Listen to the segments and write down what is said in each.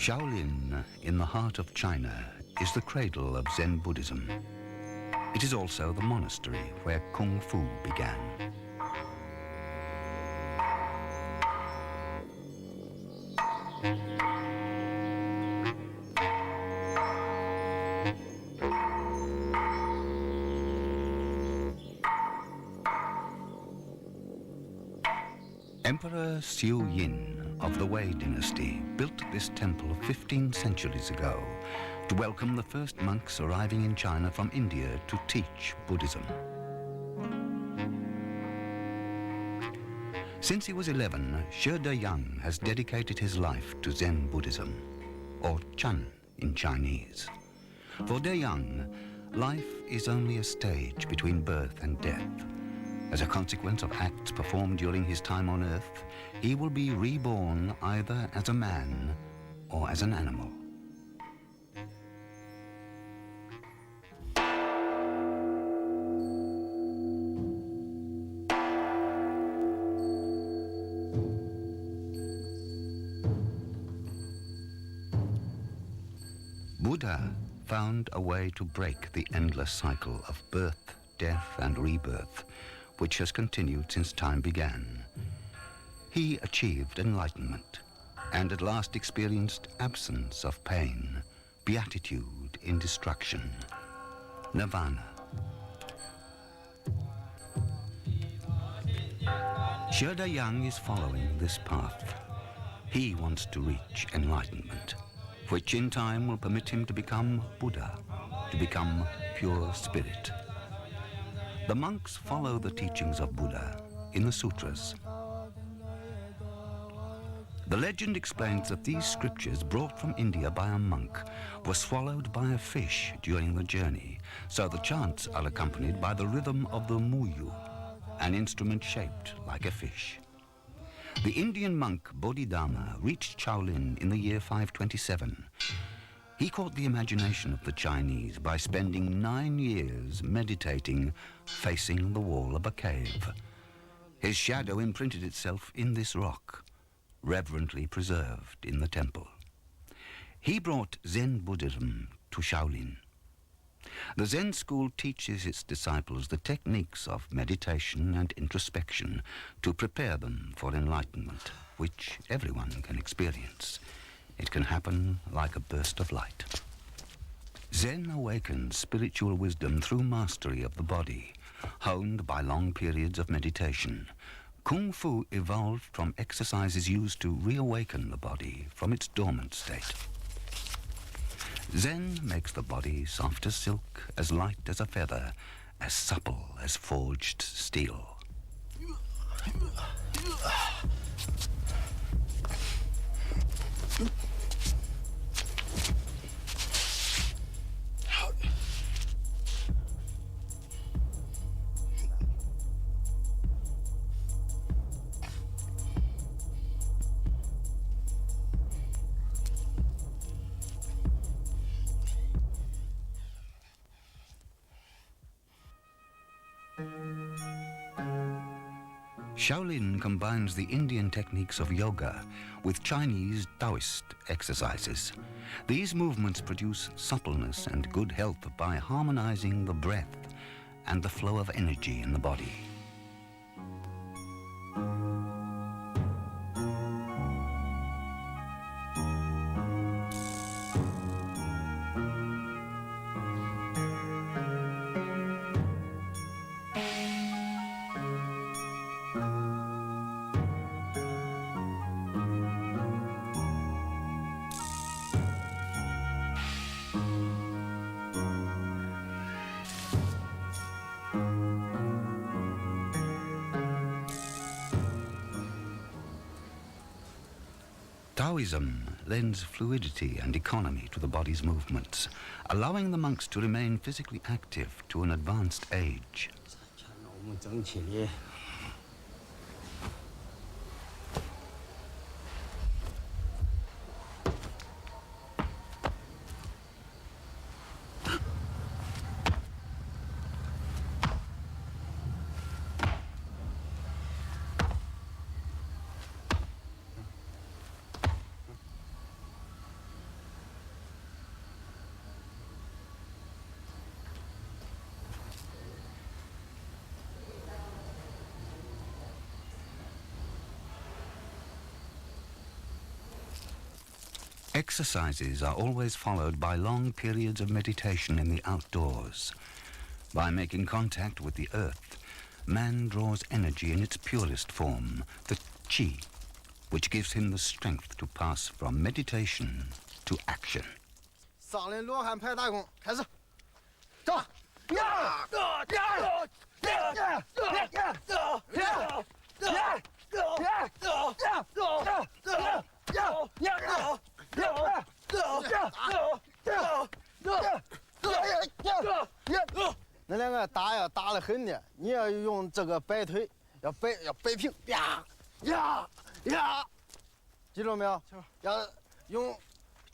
Shaolin, in the heart of China, is the cradle of Zen Buddhism. It is also the monastery where Kung Fu began. Emperor Xiu Yin of the Wei dynasty built this temple 15 centuries ago to welcome the first monks arriving in China from India to teach Buddhism. Since he was 11, Shi Yang has dedicated his life to Zen Buddhism, or Chan in Chinese. For De Yang, life is only a stage between birth and death. As a consequence of acts performed during his time on Earth, he will be reborn either as a man or as an animal. Buddha found a way to break the endless cycle of birth, death, and rebirth, which has continued since time began. He achieved enlightenment and at last experienced absence of pain, beatitude in destruction, nirvana. Shi Yang is following this path. He wants to reach enlightenment, which in time will permit him to become Buddha, to become pure spirit. The monks follow the teachings of Buddha in the sutras. The legend explains that these scriptures brought from India by a monk were swallowed by a fish during the journey, so the chants are accompanied by the rhythm of the muyu, an instrument shaped like a fish. The Indian monk Bodhidharma reached Shaolin in the year 527. He caught the imagination of the Chinese by spending 9 years meditating, facing the wall of a cave. His shadow imprinted itself in this rock, reverently preserved in the temple. He brought Zen Buddhism to Shaolin. The Zen school teaches its disciples the techniques of meditation and introspection to prepare them for enlightenment, which everyone can experience. It can happen like a burst of light. Zen awakens spiritual wisdom through mastery of the body, honed by long periods of meditation. Kung Fu evolved from exercises used to reawaken the body from its dormant state. Zen makes the body soft as silk, as light as a feather, as supple as forged steel. Shaolin combines the Indian techniques of yoga with Chinese Taoist exercises. These movements produce suppleness and good health by harmonizing the breath and the flow of energy in the body. Taoism lends fluidity and economy to the body's movements, allowing the monks to remain physically active to an advanced age. Exercises are always followed by long periods of meditation in the outdoors. By making contact with the earth, man draws energy in its purest form, the qi, which gives him the strength to pass from meditation to action. 上林罗汉排大功，开始，走！呀！那两个打呀打得很的，你要用这个摆腿，要摆平，呀，记住没有？要用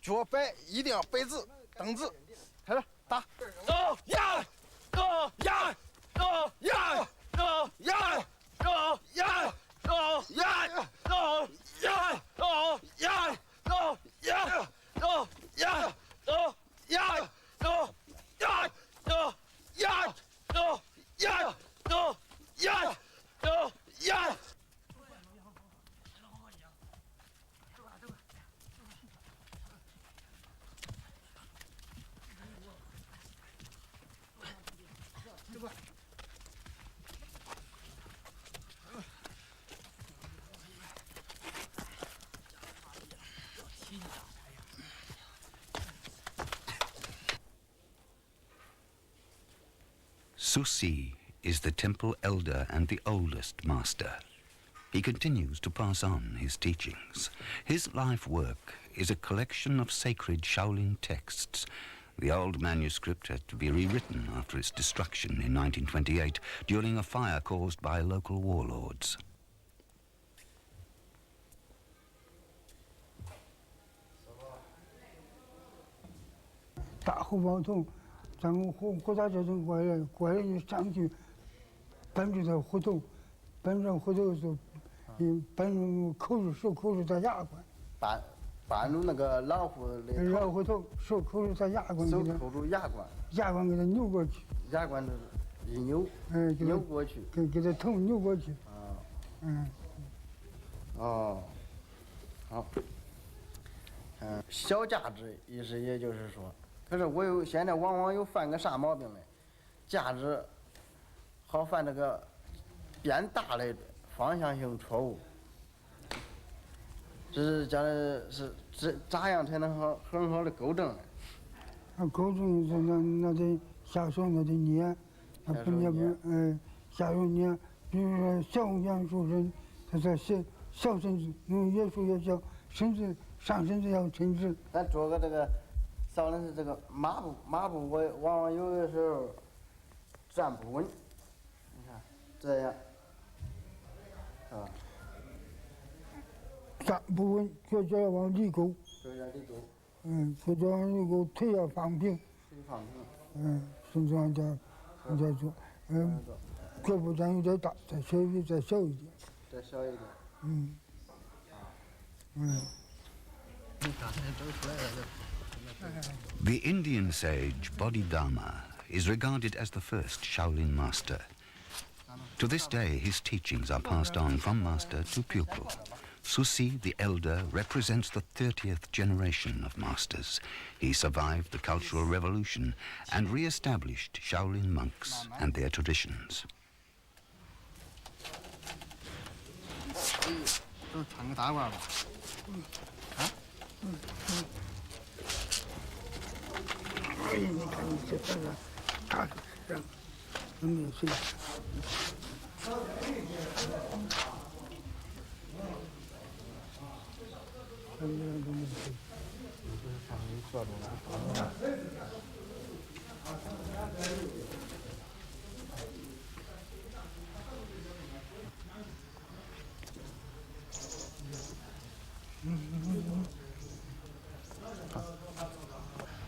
脚摆，一定要摆直，蹬直，开始打，Susi is the temple elder and the oldest master. He continues to pass on his teachings. His life work is a collection of sacred Shaolin texts. The old manuscript had to be rewritten after its destruction in 1928 during a fire caused by local warlords. 大红包头，咱们火大这种过来就上去，搬住这虎头，搬上虎头就，搬住手口住在牙关，搬住那个老虎的老虎头，手口住在牙关，手扣住牙关，牙关给它扭过去，牙关这一扭，扭过去，给它头扭过去，哦，好，小价值意思也就是说。 可是我现在往往有犯个啥毛病呢？价值好犯这个变大的方向性错误。这是讲的是咋样才能很好的纠正呢？纠正是那得下手那得捏，那不捏不下手捏。比如说小阳树人，他说小身子，越数越小，身子上身子要伸直。咱做个这个。 少林是这个马步，我往往有的时候站不稳，你看这样，啊，站不稳，脚要往里勾，脚往里勾，腿要放平，腿放平，身子往这做，脚步站有点大，再小一点，再小一点，你看看走出来了。 The Indian sage Bodhidharma is regarded as the first Shaolin master. To this day, his teachings are passed on from master to pupil. Susi, the elder, represents the 30th generation of masters. He survived the Cultural Revolution and re-established Shaolin monks and their traditions. 穿个大褂吧。你看你这这个大人，没有谁。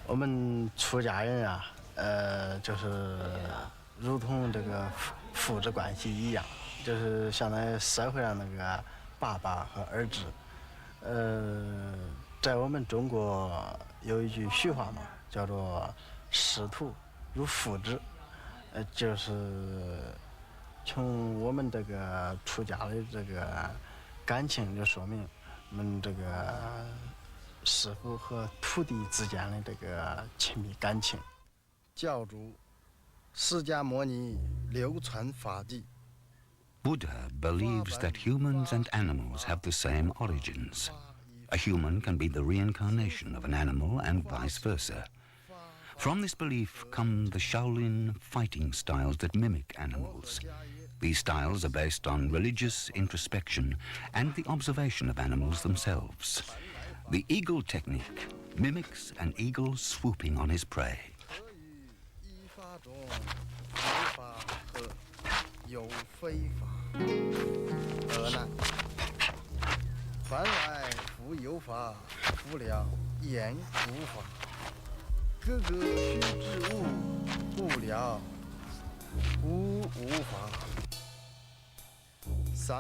我们出家人啊，就是如同这个父子关系一样，就是相当于社会上那个爸爸和儿子。在我们中国有一句俗话嘛，叫做“师徒如父子”，就是从我们这个出家的这个感情就说明我们这个师傅和徒弟之间的这个亲密感情。教主释迦牟尼流传法纪。 Buddha believes that humans and animals have the same origins. A human can be the reincarnation of an animal and vice versa. From this belief come the Shaolin fighting styles that mimic animals. These styles are based on religious introspection and the observation of animals themselves. The eagle technique mimics an eagle swooping on his prey. 有非法，何难？凡来复有法，复了言无法。各个须知物，不了无法。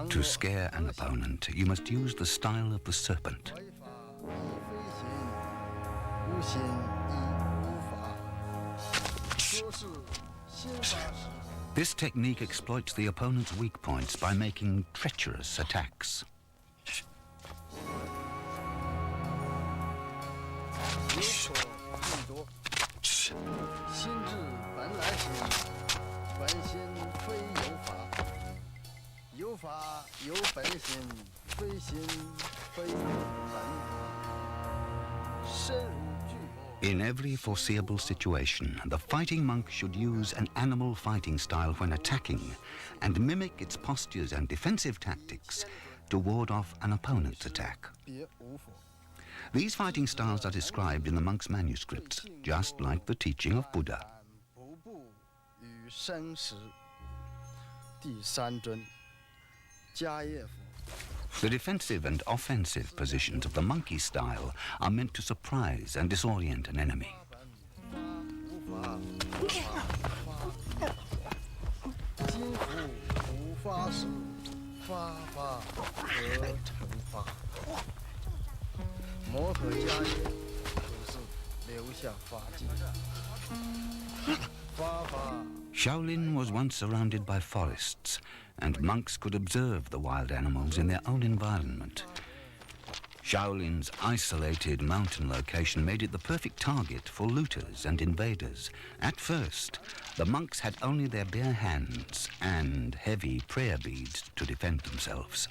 To scare an opponent, you must use the style of the serpent. This technique exploits the opponent's weak points by making treacherous attacks. In every foreseeable situation, the fighting monk should use an animal fighting style when attacking and mimic its postures and defensive tactics to ward off an opponent's attack. These fighting styles are described in the monk's manuscripts, just like the teaching of Buddha. The defensive and offensive positions of the monkey style are meant to surprise and disorient an enemy. Shaolin was once surrounded by forests, and monks could observe the wild animals in their own environment. Shaolin's isolated mountain location made it the perfect target for looters and invaders. At first, the monks had only their bare hands and heavy prayer beads to defend themselves.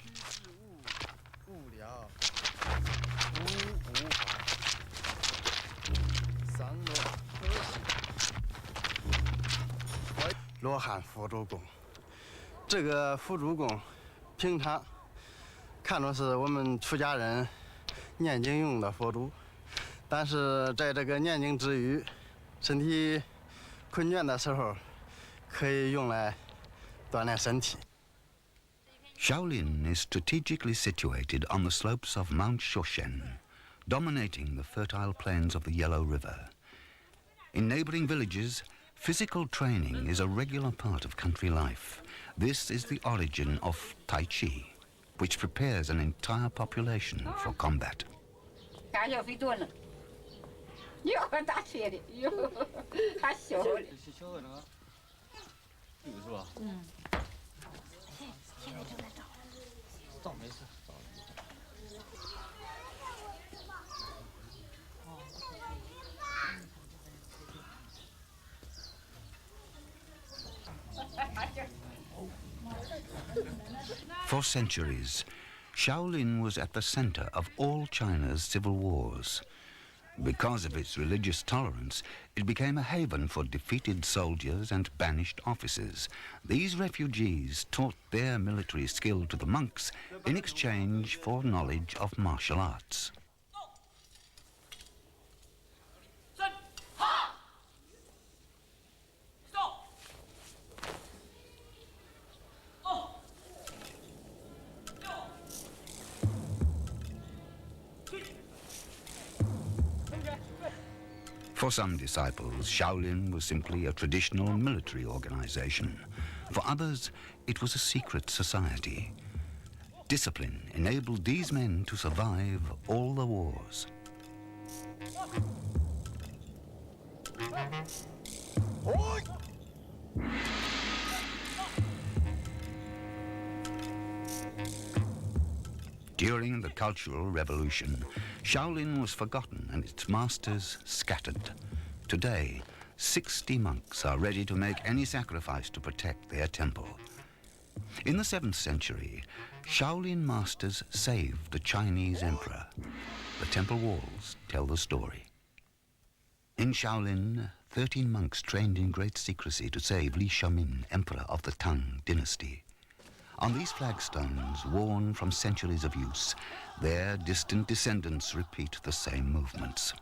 Lohan 佛珠供，这个佛珠供，平常看作是我们出家人念经用的佛珠，但是在这个念经之余，身体困倦的时候，可以用来锻炼身体。 Shaolin is strategically situated on the slopes of Mount Shoshen, dominating the fertile plains of the Yellow River. In neighboring villages, physical training is a regular part of country life. This is the origin of Tai Chi, which prepares an entire population for combat. For centuries, Shaolin was at the center of all China's civil wars. Because of its religious tolerance, it became a haven for defeated soldiers and banished officers. These refugees taught their military skill to the monks in exchange for knowledge of martial arts. For some disciples, Shaolin was simply a traditional military organization. For others, it was a secret society. Discipline enabled these men to survive all the wars. During the Cultural Revolution, Shaolin was forgotten and its masters scattered. Today, 60 monks are ready to make any sacrifice to protect their temple. In the 7th century, Shaolin masters saved the Chinese emperor. The temple walls tell the story. In Shaolin, 13 monks trained in great secrecy to save Li Xiaomin, emperor of the Tang dynasty. On these flagstones, worn from centuries of use, their distant descendants repeat the same movements.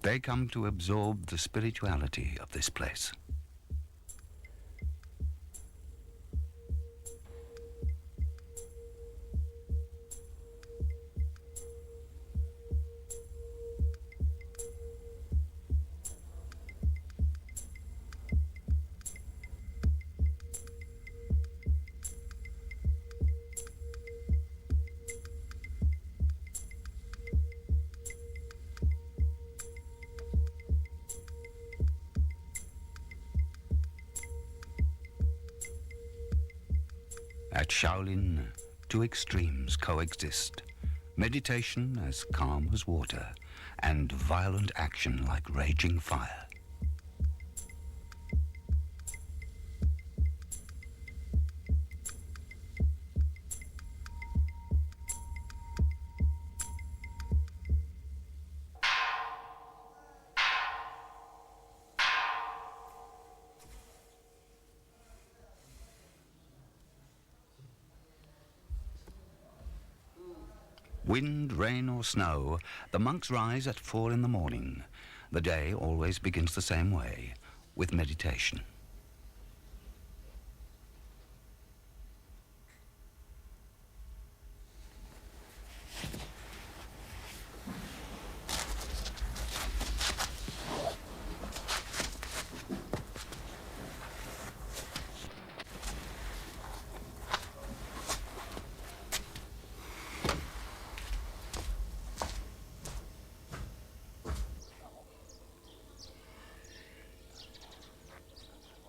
They come to absorb the spirituality of this place. At Shaolin, two extremes coexist. Meditation as calm as water, and violent action like raging fire. Wind, rain or snow, the monks rise at 4 in the morning. The day always begins the same way, with meditation.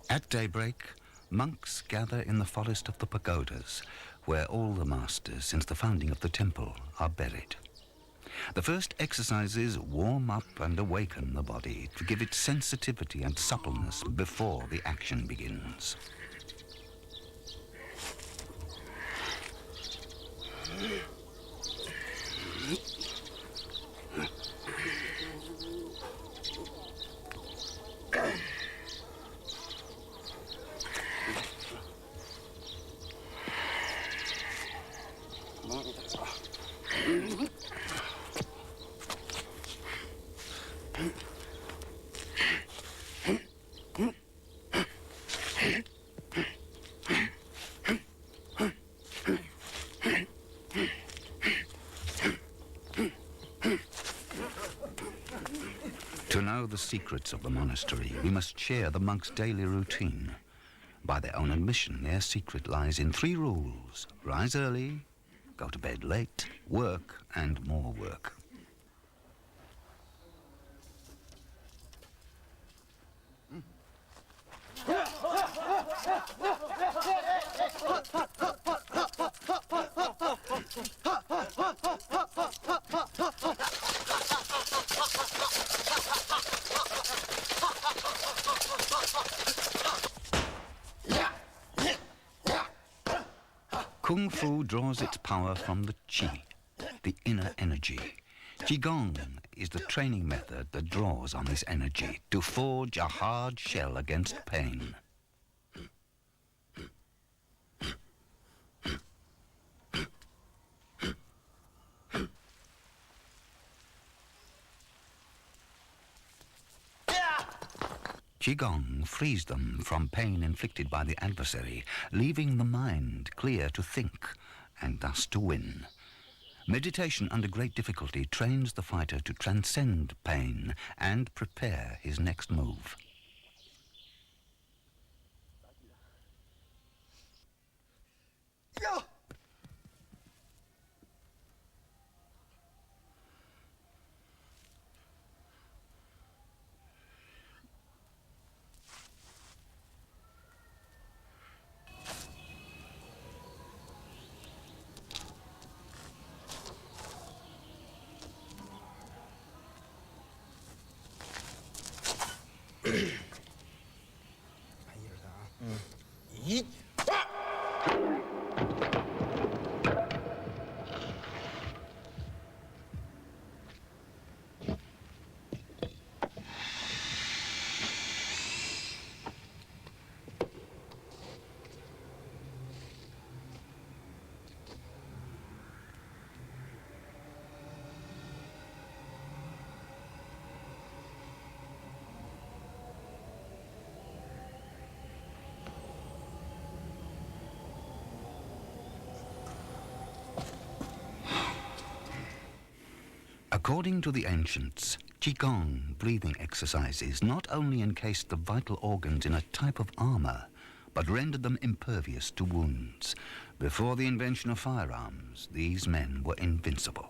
At daybreak, monks gather in the forest of the pagodas, where all the masters since the founding of the temple are buried. The first exercises warm up and awaken the body to give it sensitivity and suppleness before the action begins. To know the secrets of the monastery, we must share the monks' daily routine. By their own admission, their secret lies in 3 rules: rise early, go to bed late, work and more work. Kung Fu draws its power from the Qi, the inner energy. Qigong is the training method that draws on this energy to forge a hard shell against pain. Qigong frees them from pain inflicted by the adversary, leaving the mind clear to think and thus to win. Meditation under great difficulty trains the fighter to transcend pain and prepare his next move. According to the ancients, Qigong breathing exercises not only encased the vital organs in a type of armor, but rendered them impervious to wounds. Before the invention of firearms, these men were invincible.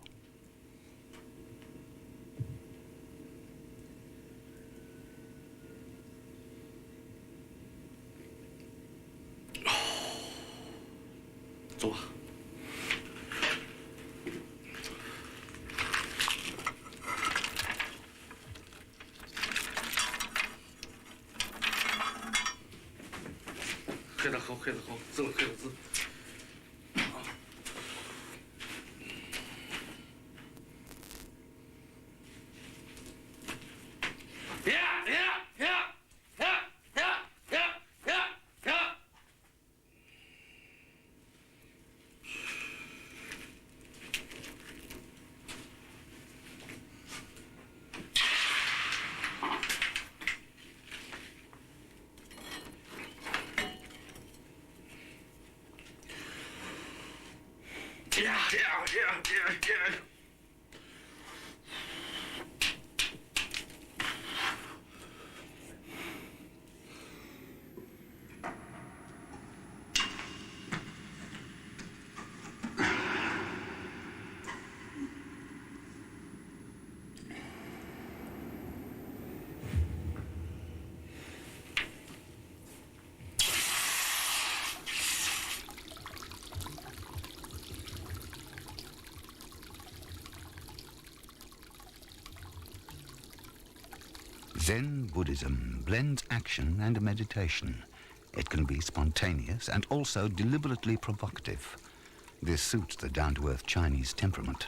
Zen Buddhism blends action and meditation. It can be spontaneous and also deliberately provocative. This suits the down-to-earth Chinese temperament.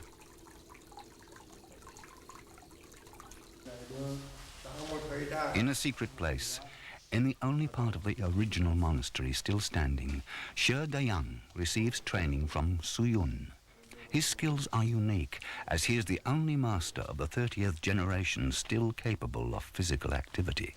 In a secret place, in the only part of the original monastery still standing, Shi Dayang receives training from Suyun. His skills are unique, as he is the only master of the 30th generation still capable of physical activity.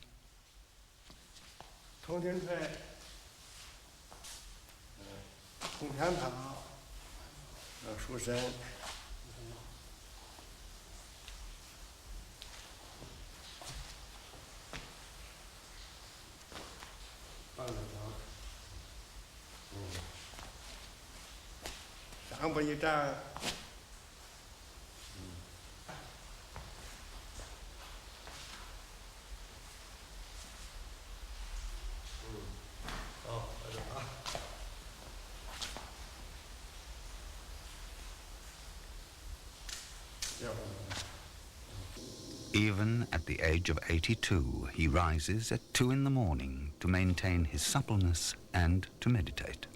Even at the age of 82, he rises at 2 in the morning to maintain his suppleness and to meditate.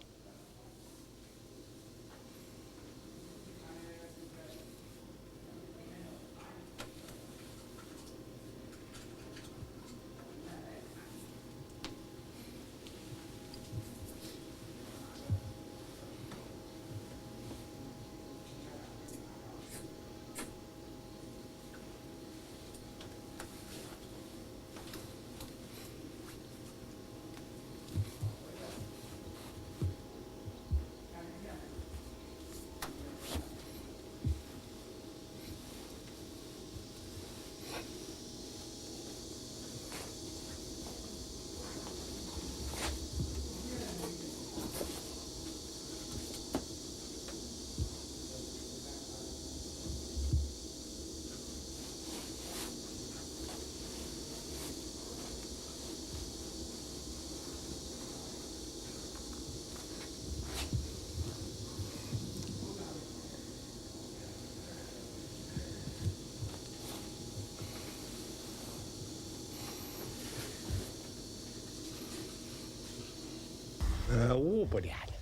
武不练的，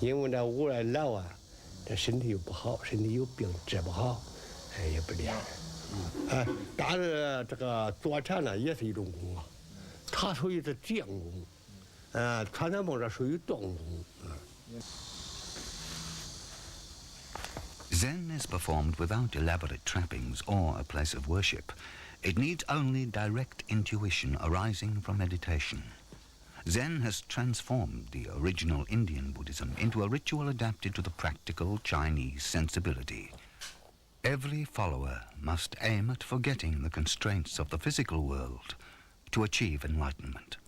因为这武老啊，这身体又不好，身体有病治不好，也不练。但是这个坐禅呢，也是一种功啊，它属于是静功，传统梦这属于动功。Zen is performed without elaborate trappings or a place of worship. It needs only direct intuition arising from meditation. Zen has transformed the original Indian Buddhism into a ritual adapted to the practical Chinese sensibility. Every follower must aim at forgetting the constraints of the physical world to achieve enlightenment.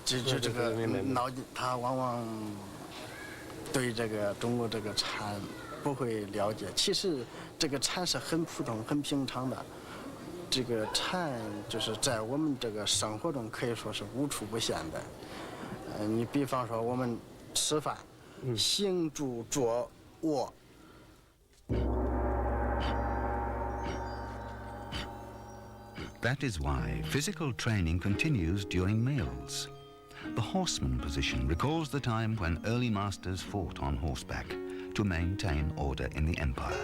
就这个脑筋，他往往对这个中国这个禅不会了解。其实这个禅是很普通、很平常的。这个禅就是在我们这个生活中可以说是无处不现的。你比方说我们吃饭，行住坐卧。That is why physical training continues during meals. The horseman position recalls the time when early masters fought on horseback to maintain order in the empire.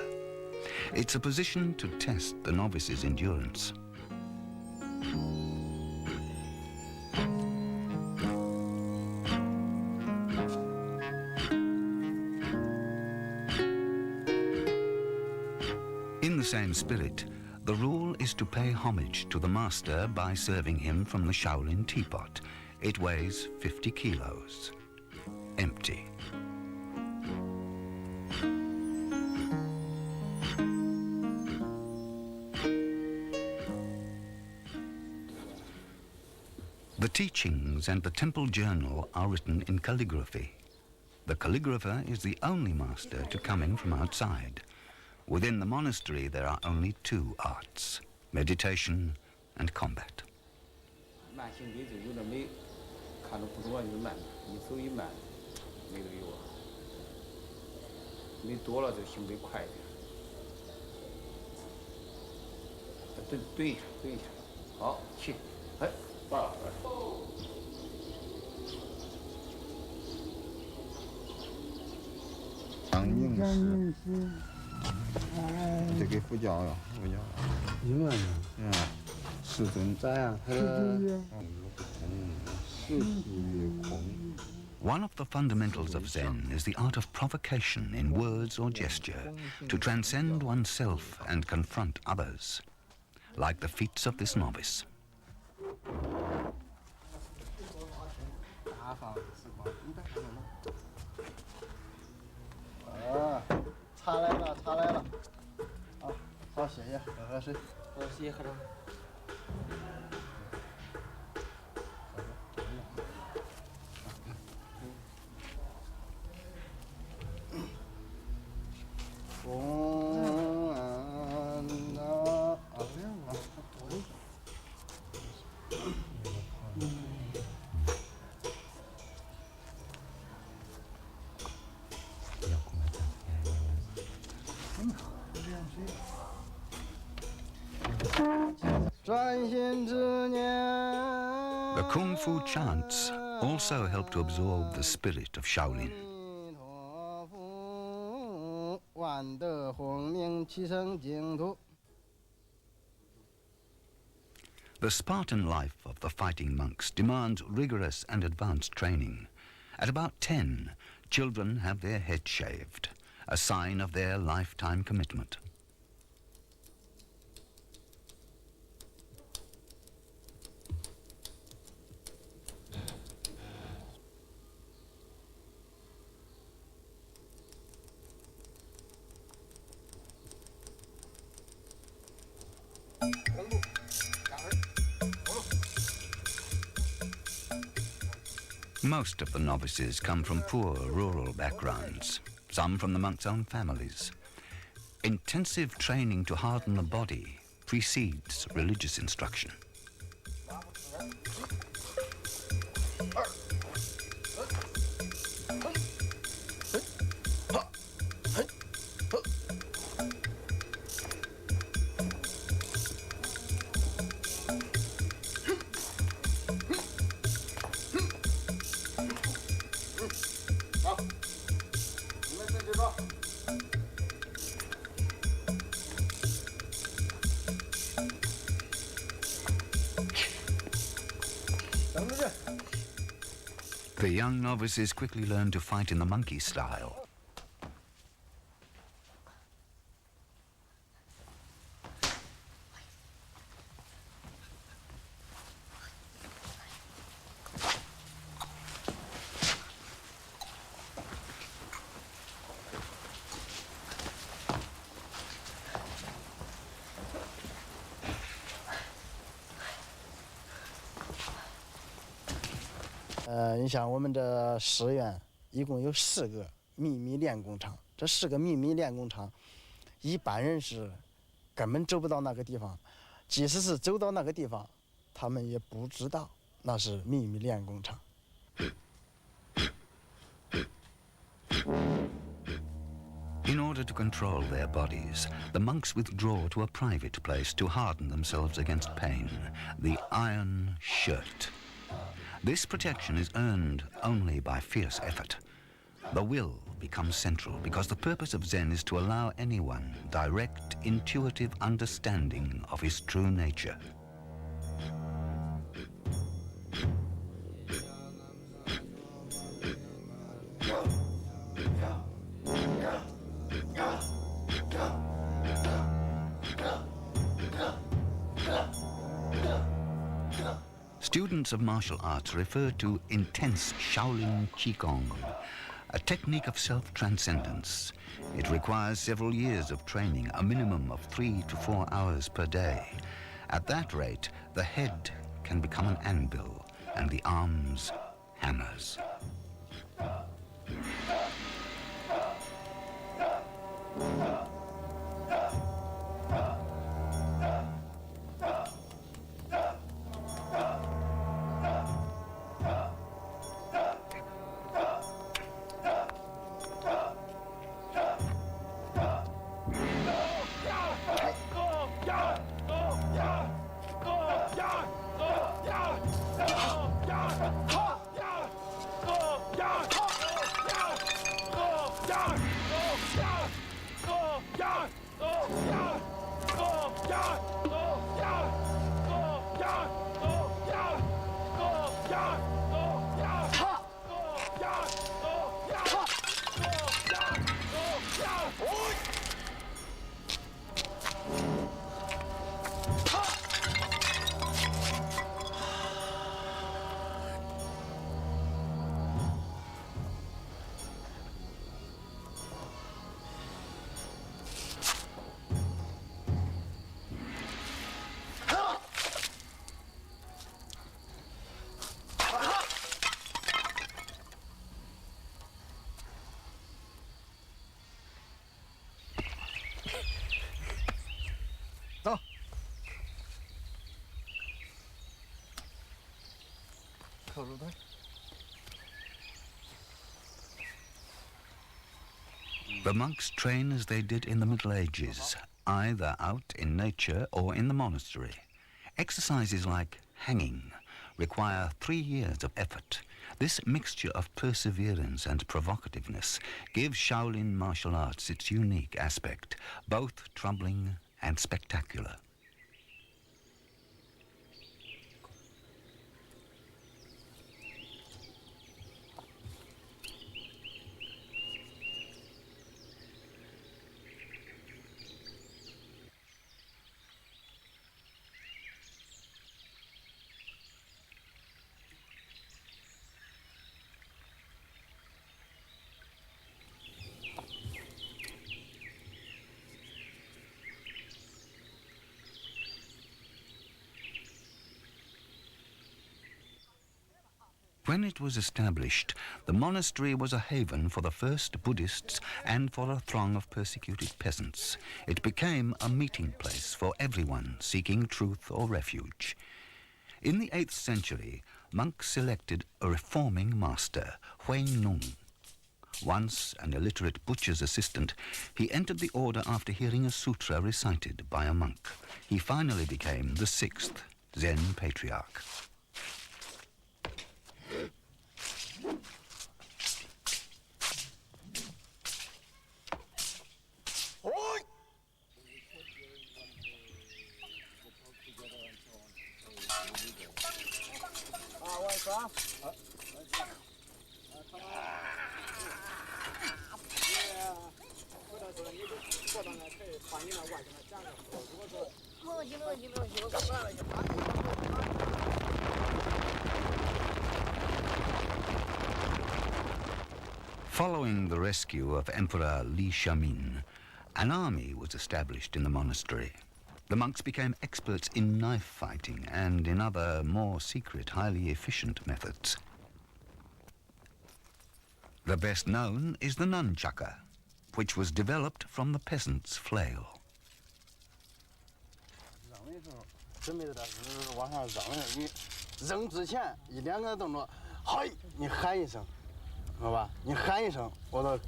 It's a position to test the novice's endurance. In the same spirit, the rule is to pay homage to the master by serving him from the Shaolin teapot. It weighs 50 kilos, empty. The teachings and the temple journal are written in calligraphy. The calligrapher is the only master to come in from outside. Within the monastery, there are only two arts, meditation and combat. One of the fundamentals of Zen is the art of provocation in words or gesture to transcend oneself and confront others, like the feats of this novice. The Kung Fu chants also help to absorb the spirit of Shaolin. The Spartan life of the fighting monks demands rigorous and advanced training. At about 10, children have their heads shaved, a sign of their lifetime commitment. Most of the novices come from poor rural backgrounds, some from the monks' own families. Intensive training to harden the body precedes religious instruction. The young novices quickly learn to fight in the monkey style.你想我们这寺院一共有4个秘密练功场，这4个秘密练功场，一般人是根本走不到那个地方，即使是走到那个地方，他们也不知道那是秘密练功场。In order to control their bodies, the monks withdraw to a private place to harden themselves against pain, the iron shirt. This protection is earned only by fierce effort. The will becomes central because the purpose of Zen is to allow anyone direct, intuitive understanding of his true nature. Students of martial arts refer to intense Shaolin Qigong, a technique of self-transcendence. It requires several years of training, a minimum of 3 to 4 hours per day. At that rate, the head can become an anvil and the arms hammers. The monks train as they did in the Middle Ages, either out in nature or in the monastery. Exercises like hanging require 3 years of effort. This mixture of perseverance and provocativeness gives Shaolin martial arts its unique aspect, both troubling and spectacular. When it was established, the monastery was a haven for the first Buddhists and for a throng of persecuted peasants. It became a meeting place for everyone seeking truth or refuge. In the 8th century, monks selected a reforming master, Huang Nung. Once an illiterate butcher's assistant, he entered the order after hearing a sutra recited by a monk. He finally became the 6th Zen patriarch. Following the rescue of Emperor Li Shamin, an army was established in the monastery. The monks became experts in knife fighting and in other more secret, highly efficient methods. The best known is the nunchucker, which was developed from the peasant's flail. 扔的时候，准备的是往上扔的，你扔之前1-2个动作，嗨，你喊一声，知道吧？你喊一声，我都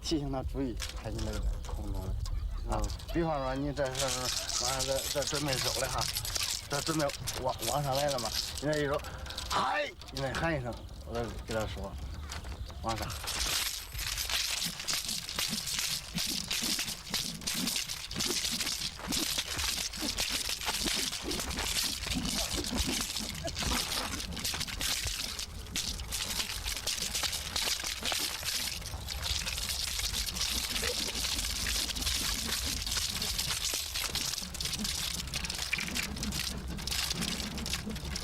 提醒他注意看你那个空中的啊。比方说你这是往上这准备走了哈，这准备往上来了嘛，你这一说，嗨，你得喊一声，我得给他说，往上。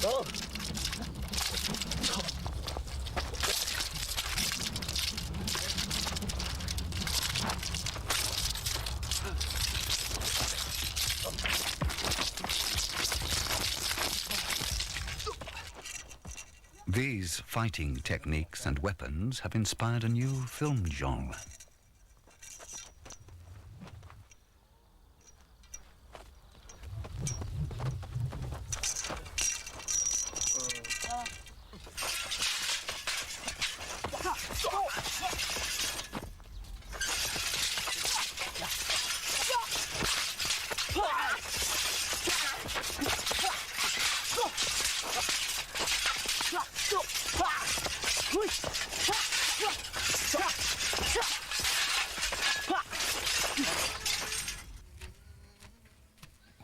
走。These fighting techniques and weapons have inspired a new film genre.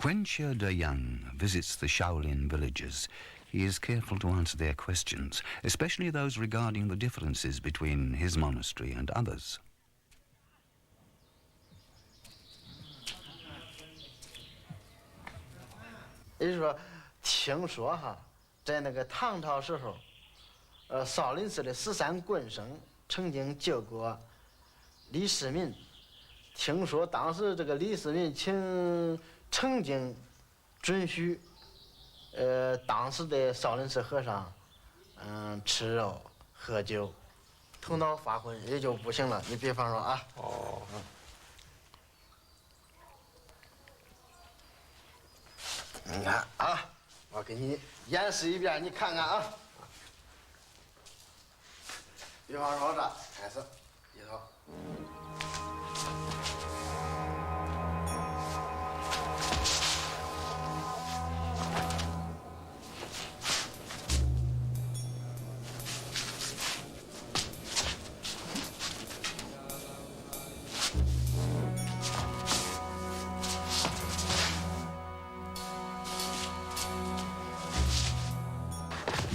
When Xie Deyang visits the Shaolin villages, he is careful to answer their questions, especially those regarding the differences between his monastery and others. 也就是说，听说哈，在那个唐朝时候，少林寺的13棍僧曾经救过李世民。听说当时这个李世民曾经准许，当时的少林寺和尚，吃肉喝酒，头脑发昏也就不行了。你比方说啊。哦。你看啊，我给你演示一遍，你看看啊。比方说这开始，一头。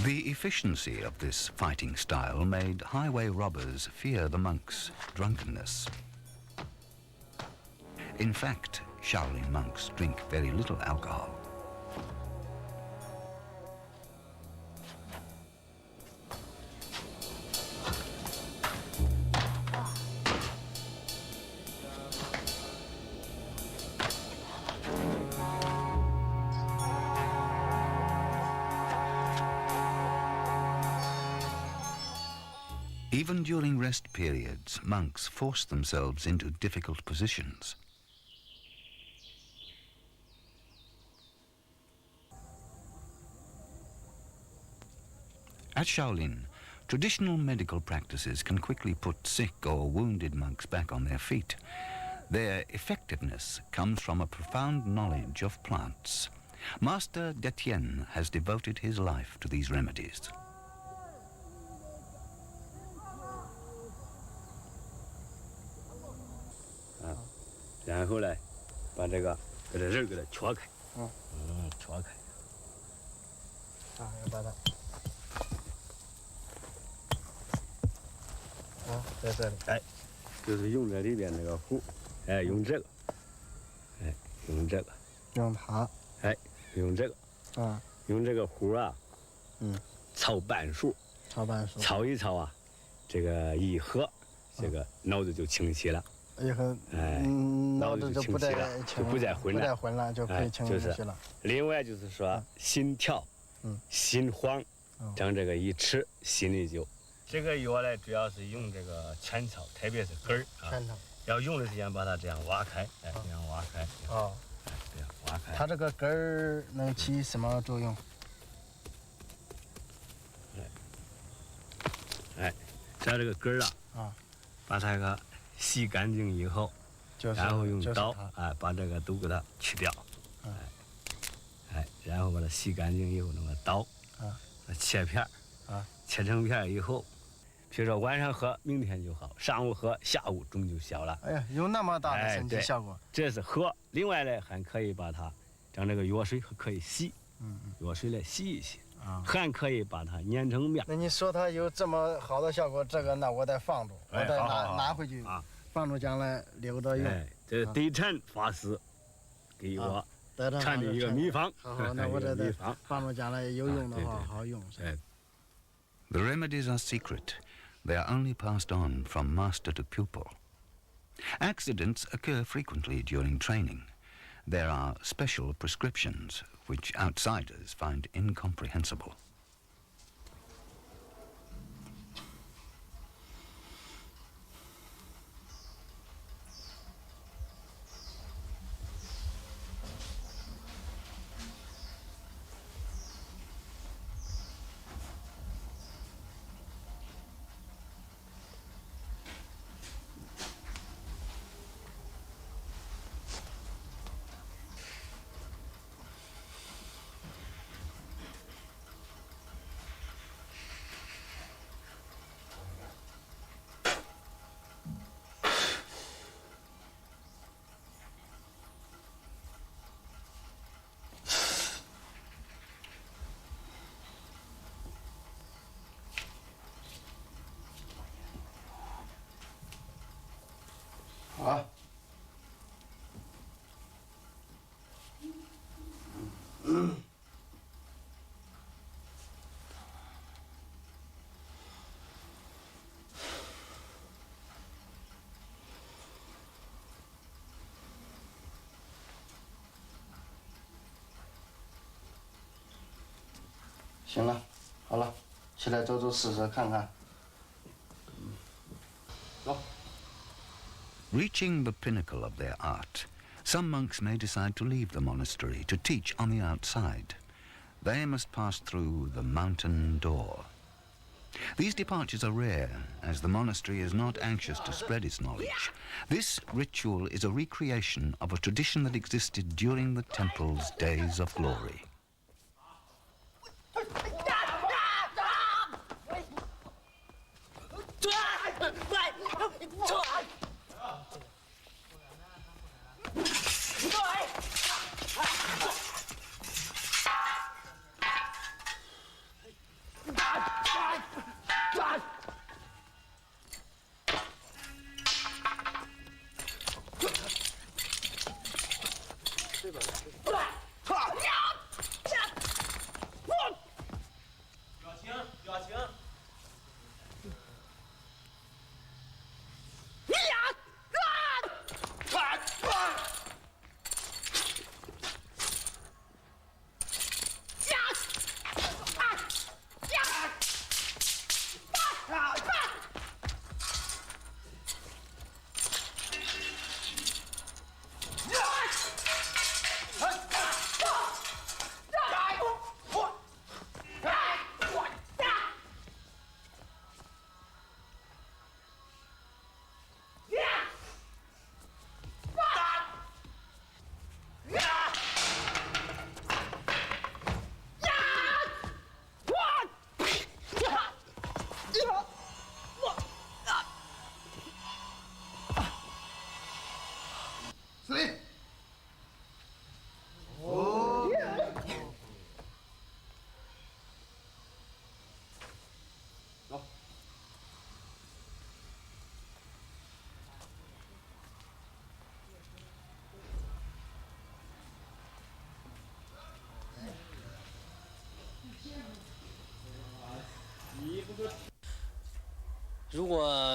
The efficiency of this fighting style made highway robbers fear the monks' drunkenness. In fact, Shaolin monks drink very little alcohol. Even during rest periods, monks force themselves into difficult positions. At Shaolin, traditional medical practices can quickly put sick or wounded monks back on their feet. Their effectiveness comes from a profound knowledge of plants. Master Detienne has devoted his life to these remedies. 然后呢，把这个给它仁给它敲开，敲开。啊，要把它，在这里。哎，就是用这里边那个壶，哎，用这个，这个，用它，哎，用这个，啊，用这个壶啊，嗯，操半数，操半数，操一操啊，这个一合，这个脑子就清晰了。以后哎，脑子就不再就不再混乱，不再混乱，就可以清晰了。另外就是说心跳，心慌，整这个一吃，心里就。这个药呢，主要是用这个前草，特别是根儿啊。前草要用的时间把它这样挖开，哎，这样挖开。哦，哎，这样挖开。它这个根儿能起什么作用？哎，在这个根儿啊，把它个洗干净以后，然后用刀把这个都给它去掉，然后把它洗干净以后，那个刀切片切成片以后，比如说晚上喝，明天就好；上午喝，下午中就消了。哎呀，有那么大的神奇效果！这是喝，另外呢还可以把它将这个药水可以洗，药水来洗一洗，还可以把它碾成面。那你说它有这么好的效果，这个那我得放着，我得拿回去放着，将来留着用。这是德禅法师给我传的一个秘方。好，那我这得放着，将来有用的话好用。The remedies are secret. They are only passed on from master to pupil. Accidents occur frequently during training. There are special prescriptions which outsiders find incomprehensible. Ah. 行了，好了，起来走走试试看看。走。Reaching the pinnacle of their art, some monks may decide to leave the monastery to teach on the outside. They must pass through the mountain door. These departures are rare, as the monastery is not anxious to spread its knowledge. This ritual is a recreation of a tradition that existed during the temple's days of glory.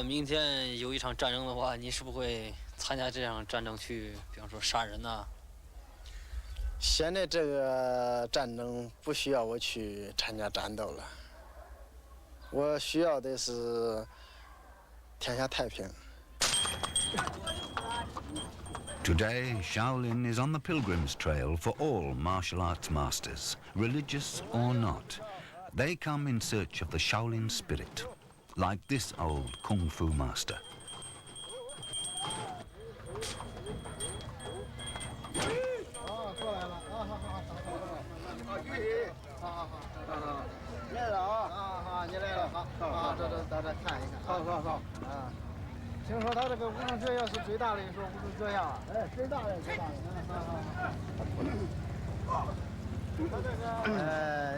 明天有一场战争的话，你是不是会参加这场战争去，比方说杀人呐？现在这个战争不需要我去参加战斗了，我需要的是天下太平。 Today, Shaolin is on the pilgrim's trail for all martial arts masters, religious or not. They come in search of the Shaolin spirit, like this old Kung Fu master. ”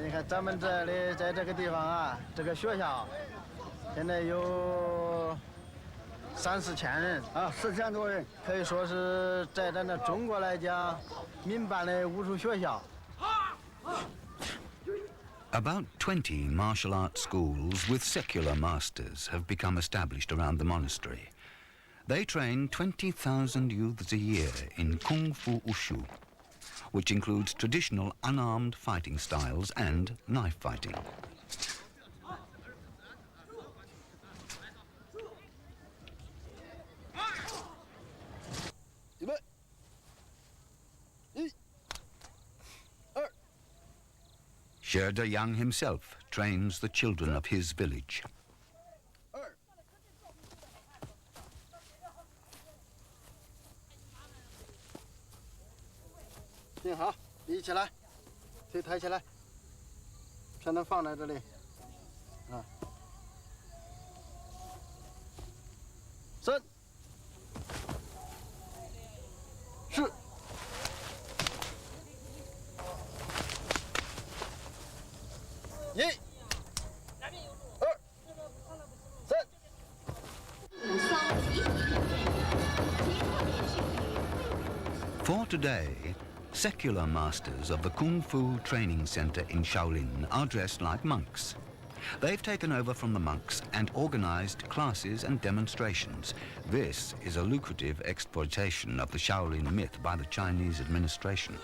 你看咱们这里在这个地方啊，这个学校现在有3、4千人啊，4000多人，可以说是在咱这中国来讲，民办的武术学校。 About 20 martial arts schools with secular masters have become established around the monastery. They train 20,000 youths a year in Kung Fu Wushu, which includes traditional unarmed fighting styles and knife fighting. Sherda Yang himself trains the children of his village. 挺好，立起来，腿抬起来，全都放在这里，啊，3、4。 1、2、3。 For today, secular masters of the Kung Fu Training Center in Shaolin are dressed like monks. They've taken over from the monks and organized classes and demonstrations. This is a lucrative exploitation of the Shaolin myth by the Chinese administration.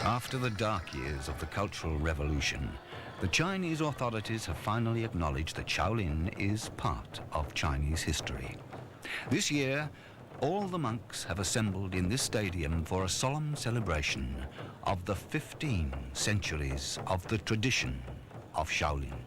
After the dark years of the Cultural Revolution, the Chinese authorities have finally acknowledged that Shaolin is part of Chinese history. This year, all the monks have assembled in this stadium for a solemn celebration of the 15 centuries of the tradition of Shaolin.